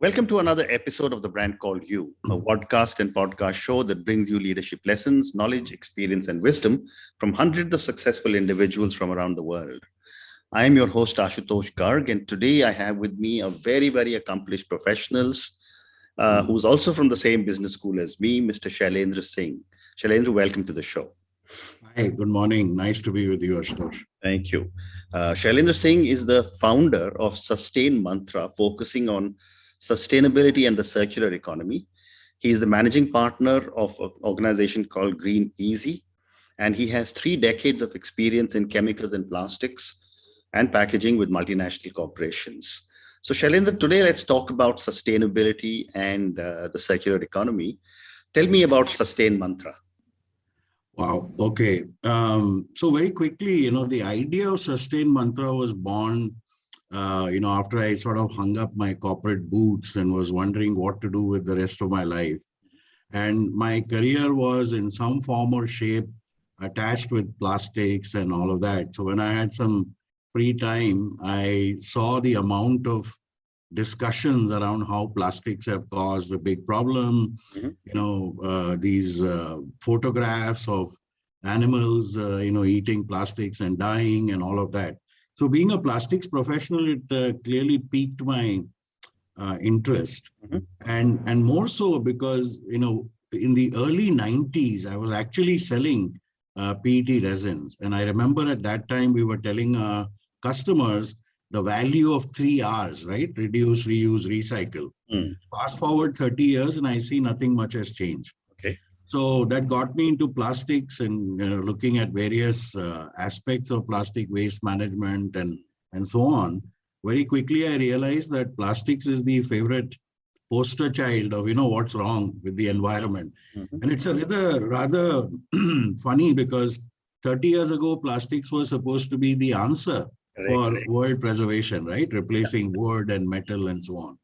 Welcome to another episode of The Brand Called You, a podcast and podcast show that brings you leadership lessons, knowledge, experience, and wisdom from hundreds of successful individuals from around the world. I am your host, Ashutosh Garg, and today I have with me a very accomplished professionals who's also from the same business school as me, Mr. Shailendra Singh. Shailendra, welcome to the show. Hi, good morning. Nice to be with you, Ashutosh. Thank you. Shailendra Singh is the founder of SustainMantra, focusing on sustainability and the circular economy. He is the managing partner of an organization called Green Easy, and he has 3 decades of experience in chemicals and plastics and packaging with multinational corporations. So Shailendra, today let's talk about sustainability and the circular economy. Tell me about SustainMantra. Wow. Okay. So very quickly, the idea of SustainMantra was born after I sort of hung up my corporate boots and was wondering what to do with the rest of my life. And my career was in some form or shape attached with plastics and all of that. So when I had some free time, I saw the amount of discussions around how plastics have caused a big problem. These photographs of animals, eating plastics and dying and all of that. So being a plastics professional, it clearly piqued my interest. And more so because, in the early 90s, I was actually selling PET resins. And I remember at that time, we were telling customers the value of 3 R's, right? Reduce, reuse, recycle. Fast forward 30 years and I see nothing much has changed. Okay. So that got me into plastics and looking at various aspects of plastic waste management and so on. Very quickly, I realized that plastics is the favorite poster child of, what's wrong with the environment. And it's a rather funny because 30 years ago, plastics was supposed to be the answer for world preservation, right? Replacing wood and metal and so on.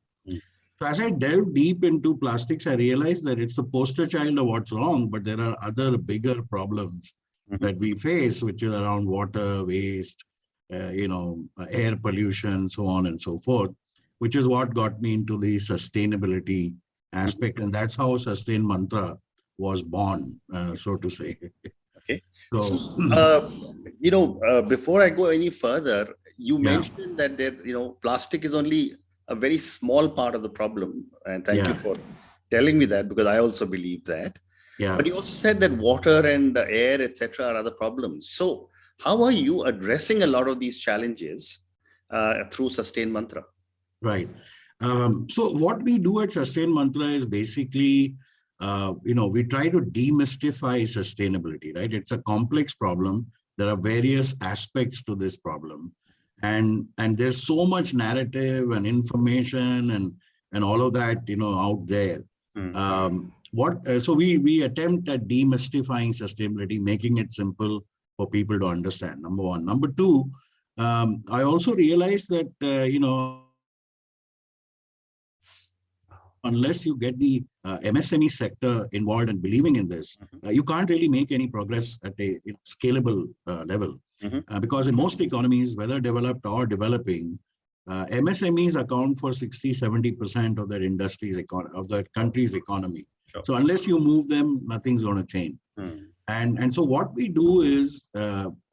So as I delved deep into plastics, I realized that it's the poster child of what's wrong, but there are other bigger problems that we face, which is around water, waste, air pollution, so on and so forth, which is what got me into the sustainability aspect. And that's how SustainMantra was born, so to say. Okay. So, before I go any further, you mentioned that plastic is only a very small part of the problem. And thank you for telling me that, because I also believe that. Yeah. But you also said that water and air, etc., are other problems. So how are you addressing a lot of these challenges through SustainMantra? Right. So what we do at SustainMantra is basically, we try to demystify sustainability, right? It's a complex problem. There are various aspects to this problem. And there's so much narrative and information and all of that, out there. So we attempt at demystifying sustainability, making it simple for people to understand, number one. Number two, I also realized that, unless you get the MSME sector involved and believing in this, you can't really make any progress at a scalable level. Because in most economies, whether developed or developing, MSMEs account for 60-70% of their industry's of the country's economy. Sure. So unless you move them, nothing's going to change. And so what we do is,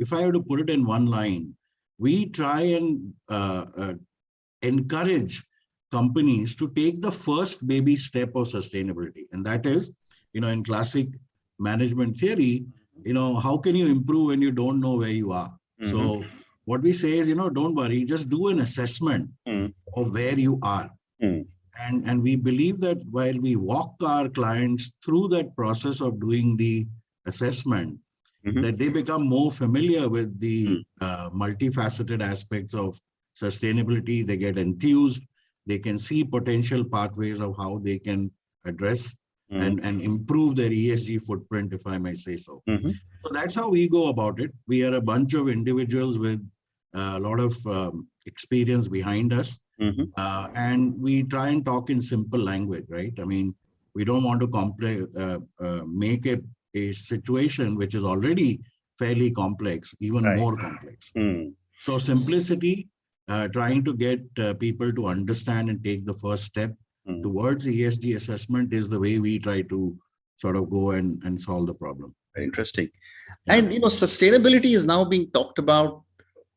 if I were to put it in one line, we try and encourage companies to take the first baby step of sustainability. And that is, in classic management theory, how can you improve when you don't know where you are? So what we say is, don't worry, just do an assessment of where you are. And we believe that while we walk our clients through that process of doing the assessment, that they become more familiar with the multifaceted aspects of sustainability. They get enthused. They can see potential pathways of how they can address and improve their ESG footprint, if I may say so. So that's how we go about it. We are a bunch of individuals with a lot of experience behind us. And we try and talk in simple language, right? I mean, we don't want to make a situation which is already fairly complex, even more complex. So simplicity, trying to get people to understand and take the first step towards ESG assessment is the way we try to sort of go and solve the problem. Very interesting. Yeah. And sustainability is now being talked about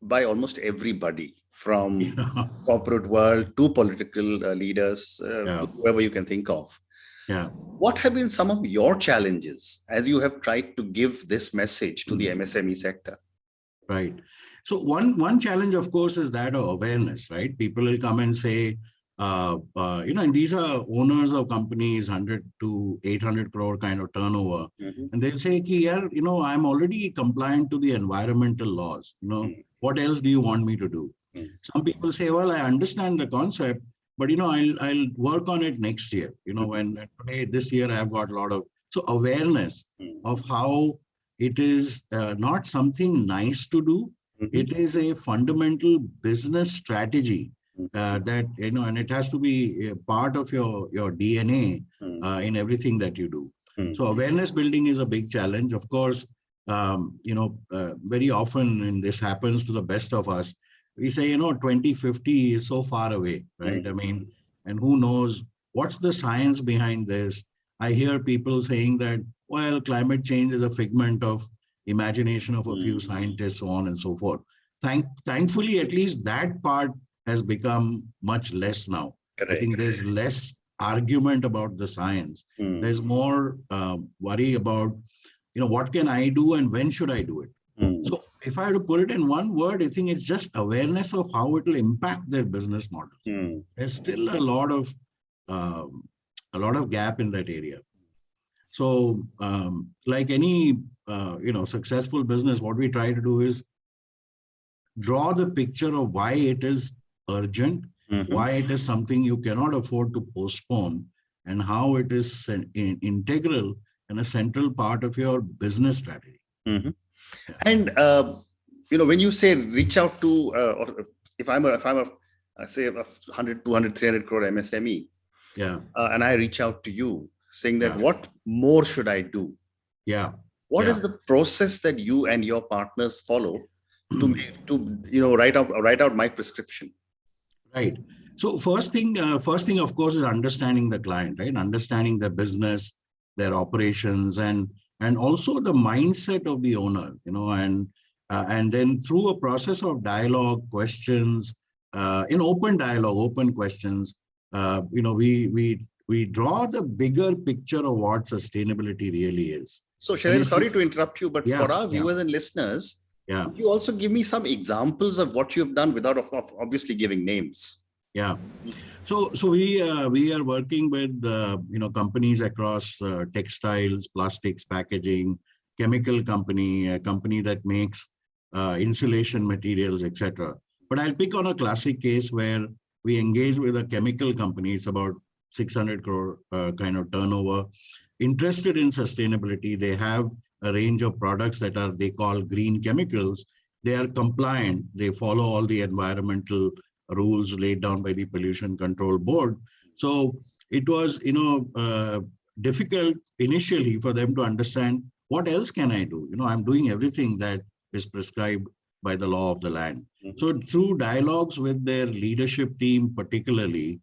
by almost everybody, from corporate world to political leaders, to whoever you can think of. Yeah. What have been some of your challenges as you have tried to give this message to the MSME sector? Right. So one challenge, of course, is that of awareness, right? People will come and say, and these are owners of companies, 100 to 800 crore kind of turnover. And they'll say, I'm already compliant to the environmental laws. What else do you want me to do? Some people say, well, I understand the concept, but, I'll work on it next year. When today, this year, I've got a lot of, so awareness of how it is not something nice to do. It is a fundamental business strategy that, and it has to be a part of your DNA in everything that you do. So awareness building is a big challenge. Of course, very often, and this happens to the best of us, we say, 2050 is so far away, right? I mean, and who knows what's the science behind this? I hear people saying that, well, climate change is a figment of imagination of a few scientists, so on and so forth. Thankfully, at least that part has become much less now. Correct. I think there's less argument about the science. There's more worry about, what can I do and when should I do it? So if I had to put it in one word, I think it's just awareness of how it will impact their business models. There's still a lot of gap in that area. So like any, successful business, what we try to do is draw the picture of why it is urgent, why it is something you cannot afford to postpone, and how it is an integral and a central part of your business strategy. Yeah. And, when you say reach out to, or if I'm a say a 100, 200, 300 crore MSME, and I reach out to you saying that, what more should I do? What is the process that you and your partners follow to write out my prescription? Right. So first thing, of course, is understanding the client, right? Understanding their business, their operations, and also the mindset of the owner, and then through a process of dialogue, questions, in open dialogue, open questions, we draw the bigger picture of what sustainability really is. So, Shailendra, sorry to interrupt you, but for our viewers and listeners, could you also give me some examples of what you've done without obviously giving names? Yeah. So we are working with companies across textiles, plastics, packaging, chemical company, a company that makes insulation materials, etc. But I'll pick on a classic case where we engage with a chemical company. It's about 600 crore kind of turnover, interested in sustainability. They have a range of products that they call green chemicals. They are compliant. They follow all the environmental rules laid down by the Pollution Control Board. So it was, difficult initially for them to understand, what else can I do? I'm doing everything that is prescribed by the law of the land. So through dialogues with their leadership team, particularly,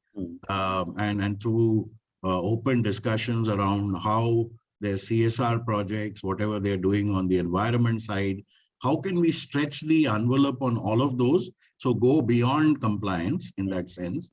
and through open discussions around how their CSR projects, whatever they're doing on the environment side, how can we stretch the envelope on all of those? So go beyond compliance in that sense.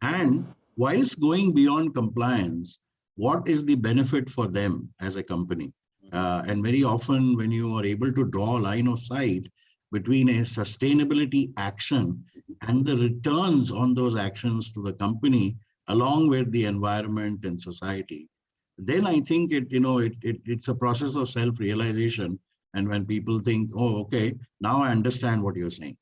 And whilst going beyond compliance, what is the benefit for them as a company? And very often when you are able to draw a line of sight between a sustainability action and the returns on those actions to the company, along with the environment and society, then I think it's a process of self-realization. And when people think, oh, okay, now I understand what you're saying.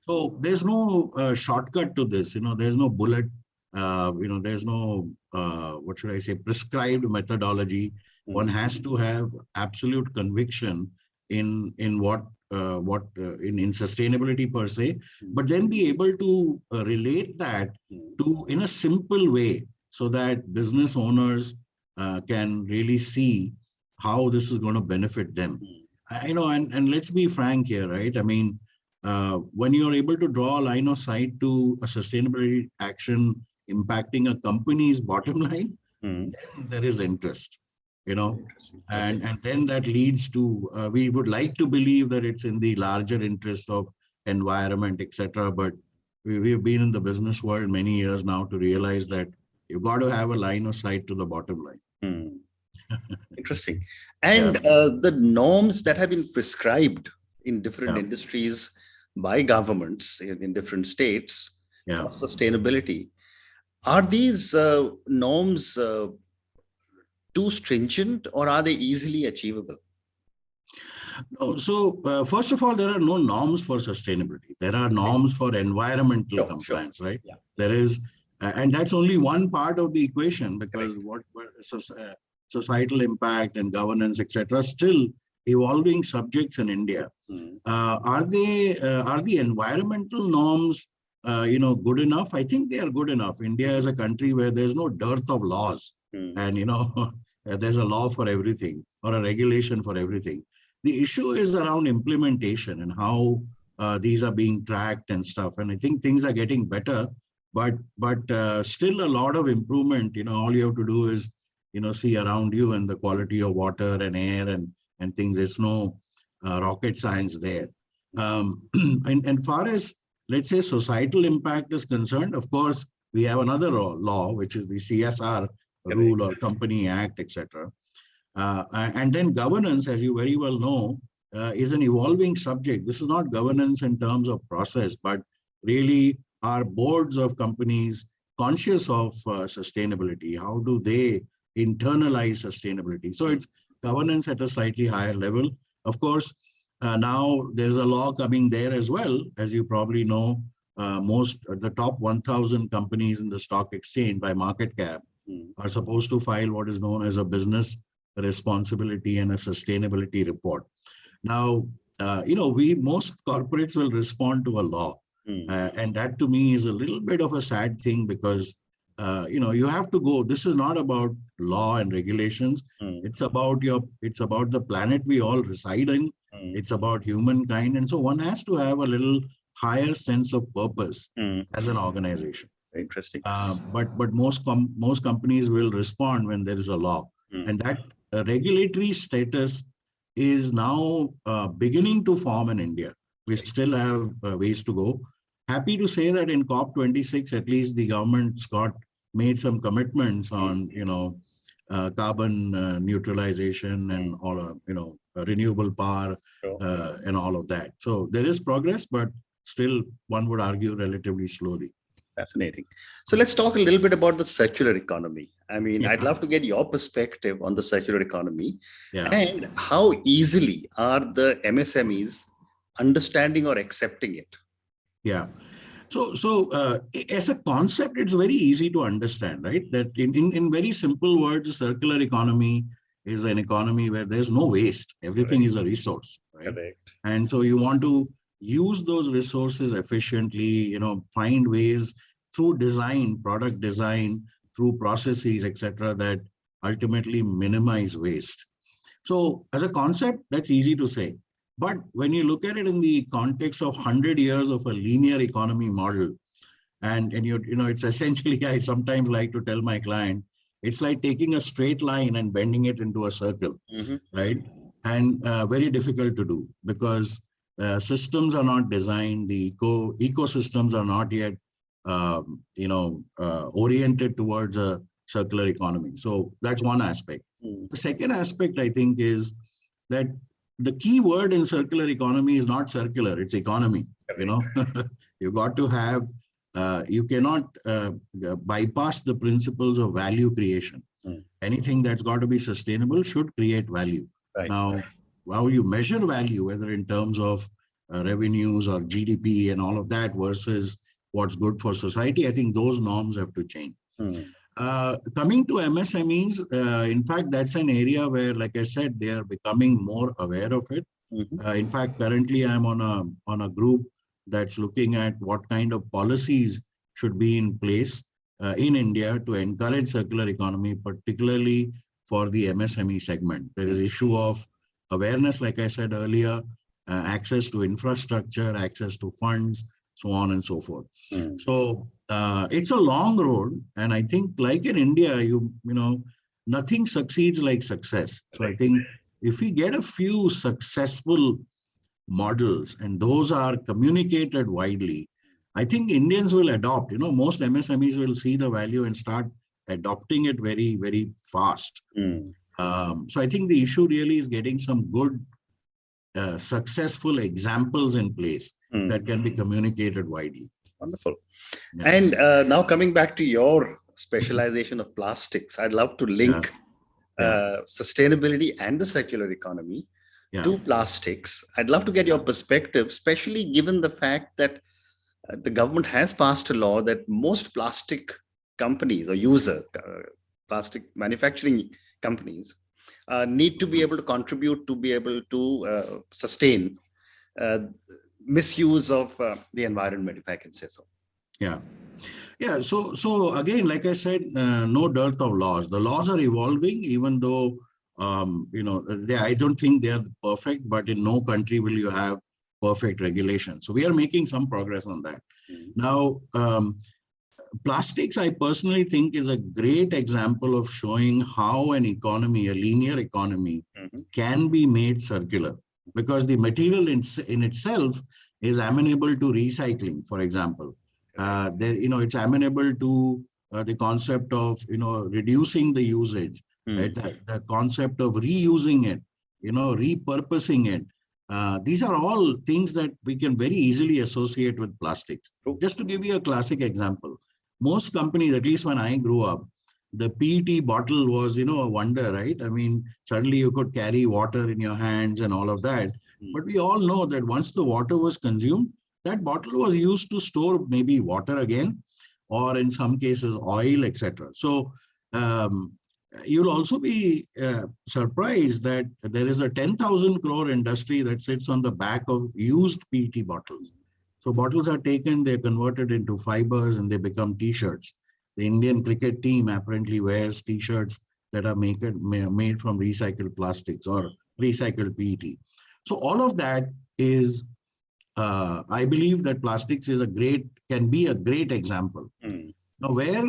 So there's no shortcut to this. There's no bullet. There's no what should I say, prescribed methodology. One has to have absolute conviction in what in sustainability per se, but then be able to relate that to in a simple way so that business owners can really see how this is going to benefit them. And let's be frank here, right? I mean, when you're able to draw a line of sight to a sustainability action impacting a company's bottom line, Hmm. then there is interest, you know, Interesting. Okay. and then that leads to, we would like to believe that it's in the larger interest of environment, etc. But we've been in the business world many years now to realize that you've got to have a line of sight to the bottom line. Hmm. Interesting. Yeah, And the norms that have been prescribed in different yeah, industries by governments in different states yeah. for sustainability, are these norms too stringent or are they easily achievable? No, so first of all, there are no norms for sustainability. There are Okay. norms for environmental Sure, sure. compliance, right? Yeah. There is, and that's only one part of the equation, because Correct. societal impact and governance, etc., still evolving subjects in India. Hmm. Are the environmental norms, good enough? I think they are good enough. India is a country where there's no dearth of laws, Hmm. and there's a law for everything or a regulation for everything. The issue is around implementation and how these are being tracked and stuff. And I think things are getting better, but still a lot of improvement. All you have to do is see around you and the quality of water and air and things. There's no rocket science there. And far as, let's say, societal impact is concerned, of course, we have another law, which is the CSR Correct. rule or Company Act, etc. And then governance, as you very well know, is an evolving subject. This is not governance in terms of process, but really are boards of companies conscious of sustainability? How do they internalize sustainability? So it's governance at a slightly higher level. Of course, now there's a law coming there as well. As you probably know, most the top 1,000 companies in the stock exchange by market cap Hmm. are supposed to file what is known as a business responsibility and a sustainability report. Now, we most corporates will respond to a law, Hmm. and that to me is a little bit of a sad thing, because you have to go. This is not about law and regulations. Hmm. It's about the planet we all reside in. Hmm. It's about humankind, and so one has to have a little higher sense of purpose Hmm. as an organization. Interesting. But most companies will respond when there is a law, Hmm. and that regulatory status is now beginning to form in India. We still have ways to go. Happy to say that in COP26, at least the government's made some commitments on carbon neutralization and all renewable power Sure. and all of that. So there is progress, but still one would argue relatively slowly. Fascinating. So let's talk a little bit about the circular economy. I mean, I'd Yeah, love to get your perspective on the circular economy yeah. and how easily are the MSMEs understanding or accepting it? Yeah. So as a concept, it's very easy to understand, right? That in very simple words, a circular economy is an economy where there's no waste. Everything Correct. is a resource, right? Correct. And so you want to use those resources efficiently, find ways through design, product design, through processes, etc., that ultimately minimize waste. So as a concept, that's easy to say. But when you look at it in the context of 100 years of a linear economy model, and it's essentially, I sometimes like to tell my client, it's like taking a straight line and bending it into a circle, Mm-hmm. right? And very difficult to do, because systems are not designed, the ecosystems are not yet, oriented towards a circular economy. So that's one aspect. Mm. The second aspect, I think, is that the key word in circular economy is not circular, it's economy. You got to have, you cannot bypass the principles of value creation. Mm. Anything that's got to be sustainable should create value. Right. Now, how you measure value, whether in terms of revenues or GDP and all of that versus what's good for society, I think those norms have to change. Mm. Coming to MSMEs, in fact, that's an area where, like I said, they are becoming more aware of it. Mm-hmm. In fact, currently I'm on a group that's looking at what kind of policies should be in place in India to encourage circular economy, particularly for the MSME segment. There is issue of awareness, like I said earlier, access to infrastructure, access to funds, so on and so forth. Mm. So It's a long road, and I think, like in India, nothing succeeds like success. So I think if we get a few successful models and those are communicated widely, I think Indians will adopt. Most MSMEs will see the value and start adopting it very, very fast. Mm. So I think the issue really is getting some good, successful examples in place that can be communicated widely. Wonderful. Yeah. And now coming back to your specialization of plastics, I'd love to link sustainability and the circular economy to plastics. I'd love to get your perspective, especially given the fact that the government has passed a law that most plastic companies or plastic manufacturing companies need to be able to contribute to be able to sustain misuse of the environment, if I can say so. Yeah. Yeah. So again, like I said, no dearth of laws. The laws are evolving, even though, I don't think they are perfect, but in no country will you have perfect regulation. So we are making some progress on that. Now, plastics, I personally think, is a great example of showing how an economy, a linear economy, can be made circular, because the material in itself is amenable to recycling, for example. It's amenable to the concept of, reducing the usage, right? The concept of reusing it, repurposing it. These are all things that we can very easily associate with plastics. Just to give you a classic example, most companies, at least when I grew up, the PET bottle was, a wonder, right? I mean, suddenly you could carry water in your hands and all of that. But we all know that once the water was consumed, that bottle was used to store maybe water again, or in some cases oil, etc. So you'll also be surprised that there is a 10,000 crore industry that sits on the back of used PET bottles. So bottles are taken, they're converted into fibers, and they become T-shirts. The Indian cricket team apparently wears T-shirts that are made from recycled plastics or recycled PET. So all of that is, I believe that plastics can be a great example. Now, where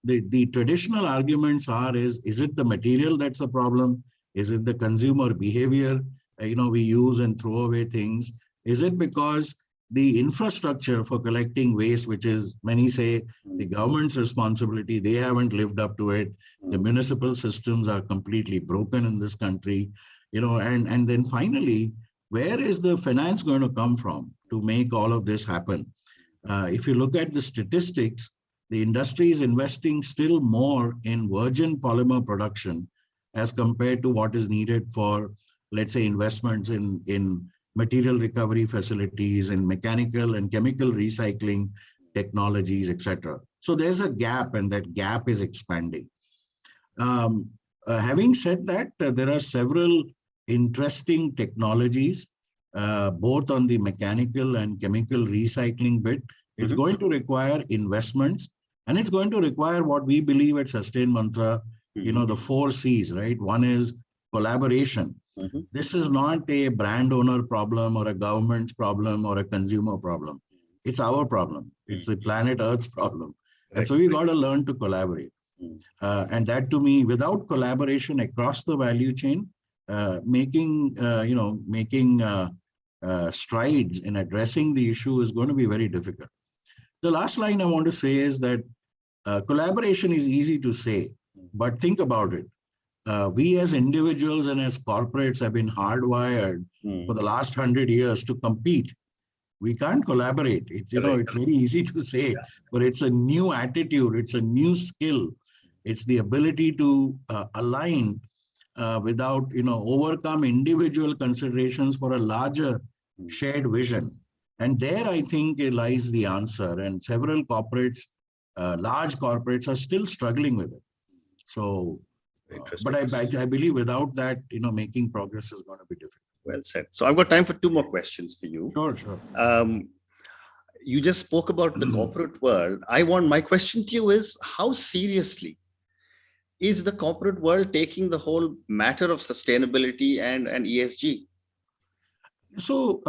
the traditional arguments is it the material that's the problem? Is it the consumer behavior? We use and throw away things. Is it because the infrastructure for collecting waste, which is, many say, the government's responsibility, they haven't lived up to it? The municipal systems are completely broken in this country, and then finally, where is the finance going to come from to make all of this happen? If you look at the statistics, the industry is investing still more in virgin polymer production as compared to what is needed for, let's say, investments in material recovery facilities and mechanical and chemical recycling technologies, etc. So there's a gap, and that gap is expanding. Having said that, there are several interesting technologies, both on the mechanical and chemical recycling bit. It's going to require investments, and it's going to require what we believe at SustainMantra, the 4 C's, right? One is collaboration. This is not a brand owner problem or a government's problem or a consumer problem. It's our problem. It's the planet Earth's problem. And so we got to learn to collaborate. And that, to me, without collaboration across the value chain, making strides in addressing the issue is going to be very difficult. The last line I want to say is that collaboration is easy to say, but think about it. We as individuals and as corporates have been hardwired for the last 100 years to compete. We can't collaborate. It's very easy to say, but it's a new attitude. It's a new skill. It's the ability to align without, overcome individual considerations for a larger shared vision. And there, I think, lies the answer. And several corporates, large corporates, are still struggling with it. So, but I believe without that, making progress is going to be difficult. Well said. So I've got time for 2 more questions for you. Sure. You just spoke about the corporate world. My question to you is, how seriously is the corporate world taking the whole matter of sustainability and ESG? So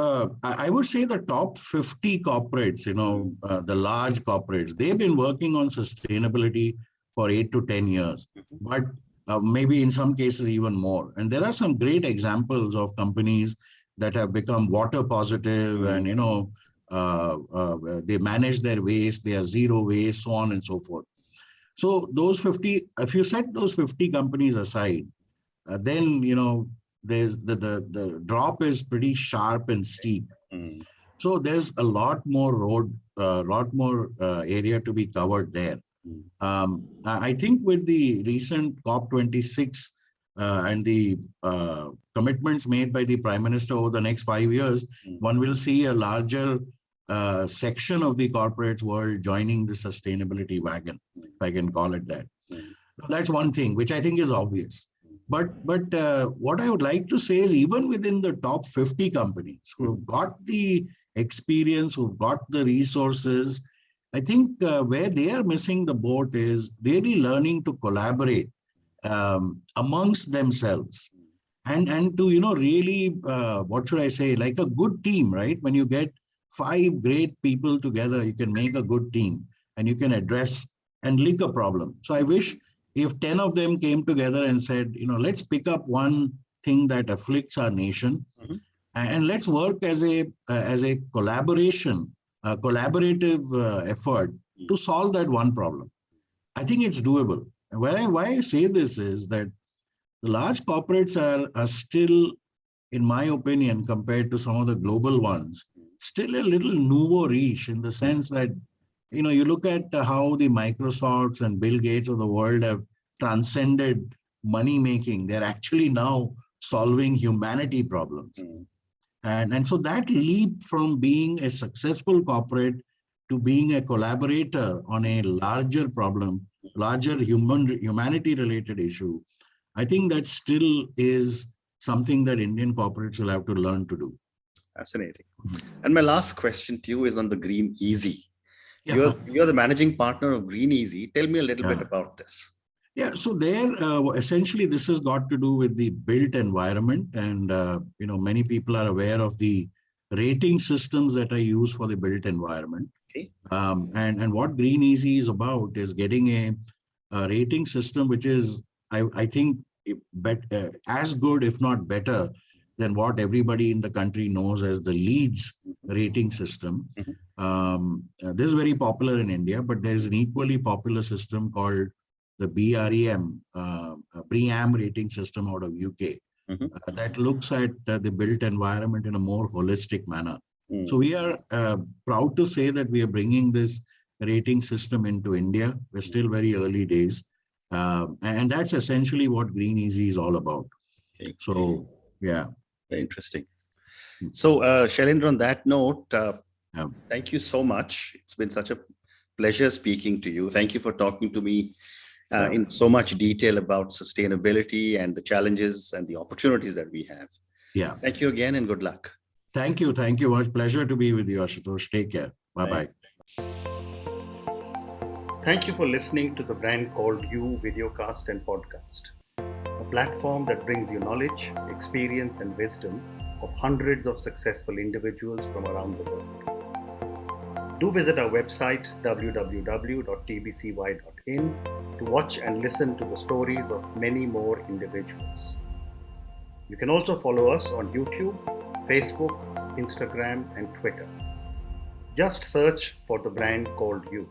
I would say the top 50 corporates, the large corporates, they've been working on sustainability for 8 to 10 years, but maybe in some cases even more. And there are some great examples of companies that have become water positive and, they manage their waste, they are zero waste, so on and so forth. So those 50, if you set those 50 companies aside, then, there's the drop is pretty sharp and steep. So there's a lot more area to be covered there. I think with the recent COP26 and the commitments made by the Prime Minister over the next 5 years, one will see a larger section of the corporate world joining the sustainability wagon, if I can call it that. That's one thing, which I think is obvious. But what I would like to say is even within the top 50 companies who've got the experience, who've got the resources, I think where they are missing the boat is really learning to collaborate amongst themselves and to, really, what should I say, like a good team, right? When you get 5 great people together, you can make a good team and you can address and lick a problem. So I wish if 10 of them came together and said, let's pick up one thing that afflicts our nation and let's work as a collaborative effort to solve that one problem. I think it's doable. And why I say this is that the large corporates are still, in my opinion, compared to some of the global ones, still a little nouveau riche in the sense that, you look at how the Microsofts and Bill Gates of the world have transcended money making. They're actually now solving humanity problems. And so that leap from being a successful corporate to being a collaborator on a larger problem, larger humanity related issue, I think that still is something that Indian corporates will have to learn to do. Fascinating. And my last question to you is on the Green Easy. Yeah. You're the managing partner of Green Easy. Tell me a little bit about this. Yeah, so there, essentially, this has got to do with the built environment. And, many people are aware of the rating systems that are used for the built environment. Okay. And what Green Easy is about is getting a rating system, which is, I think, as good, if not better, than what everybody in the country knows as the LEEDs rating system. This is very popular in India, but there's an equally popular system called the BREEAM rating system out of UK that looks at the built environment in a more holistic manner. So we are proud to say that we are bringing this rating system into India. We're still very early days. And that's essentially what Green Easy is all about. Okay. So, yeah. Very interesting. So, Shailendra, on that note, thank you so much. It's been such a pleasure speaking to you. Thank you for talking to me in so much detail about sustainability and the challenges and the opportunities that we have. Yeah. Thank you again and good luck. Thank you. Thank you. Much pleasure to be with you, Ashutosh. Take care. Bye-bye. Thank you for listening to the Brand Called You videocast and podcast, a platform that brings you knowledge, experience, and wisdom of hundreds of successful individuals from around the world. Do visit our website www.tbcy.in to watch and listen to the stories of many more individuals. You can also follow us on YouTube, Facebook, Instagram, and Twitter. Just search for the Brand Called You.